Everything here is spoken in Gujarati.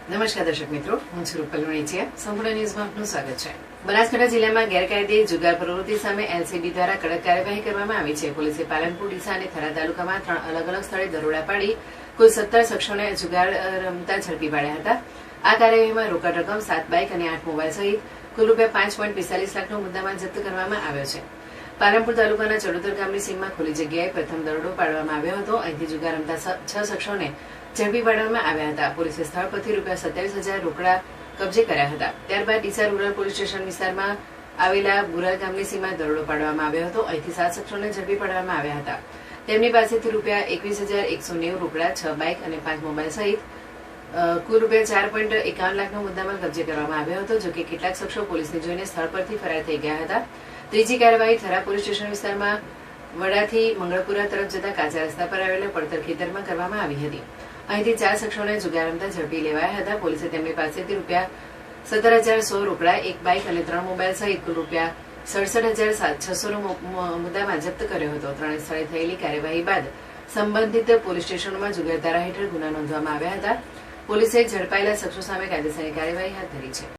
નમસ્કાર દર્શક મિત્રો, હું છું રૂપલ વણિચિયા. સંપૂર્ણ ન્યૂઝમાં આપનું સ્વાગત છે. બનાસકાંઠા જિલ્લામાં ગેરકાયદે જુગાર પ્રવૃત્તિ સામે એલસીબી દ્વારા કડક કાર્યવાહી કરવામાં આવી છે. પોલીસે પાલનપુર, ડીસા અને થરા તાલુકામાં 3 અલગ અલગ સ્થળે દરોડા પાડી કુલ 17 શખ્સોને જુગાર રમતા ઝડપી પાડ્યા હતા. આ કાર્યવાહીમાં રોકડ રકમ 7 બાઇક અને 8 મોબાઈલ સહિત કુલ ₹5.45 લાખનો મુદ્દામાલ જપ્ત કરવામાં આવ્યો છે. પાલનપુર તાલુકાના ચડોતર ગામની સીમમાં ખુલ્લી જગ્યાએ પ્રથમ દરોડો પાડવામાં આવ્યો હતો. અહીંથી જુગાર રમતા 6 શખ્સોને ઝડપી પાડવામાં આવ્યા હતા. પોલીસે સ્થળ પરથી ₹27,000 રોકડા કબજે કર્યા હતા. ત્યારબાદ ડીસા રૂરલ પોલીસ સ્ટેશન વિસ્તારમાં આવેલા બુરા ગામની સીમમાં દરોડો પાડવામાં આવ્યો હતો. અહીંથી 7 શખ્સોને ઝડપી પાડવામાં આવ્યા હતા. તેમની પાસેથી ₹21,190 રોકડા, 6 બાઇક અને 5 મોબાઈલ સહિત કુલ ₹4.51 લાખનો મુદ્દામાલ કબજે કરવામાં આવ્યો હતો. જોકે કેટલાક શખ્સો પોલીસને જોઈને સ્થળ પરથી ફરાર થઈ ગયા હતા. ત્રીજી કાર્યવાહી થરા પોલીસ સ્ટેશન વિસ્તારમાં વડાથી મંગળપુરા તરફ જતા કાચા રસ્તા પર આવેલા પડતર ખેતરમાં કરવામાં આવી હતી. અહીંથી 4 શખ્સોને જુગાર રમતા ઝડપી લેવાયા હતા. પોલીસે તેમની પાસેથી ₹17,100 રોકડા, 1 બાઇક અને 3 મોબાઈલ સહિત કુલ ₹67,600નો મુદ્દામાલ જપ્ત કર્યો હતો. ત્રણેય સ્થળે થયેલી કાર્યવાહી બાદ સંબંધિત પોલીસ સ્ટેશનોમાં જુગાર ધારા હેઠળ ગુના નોંધવામાં આવ્યા હતા. પોલીસે ઝડપાયેલા શખ્સો સામે કાયદેસરની કાર્યવાહી હાથ ધરી છે.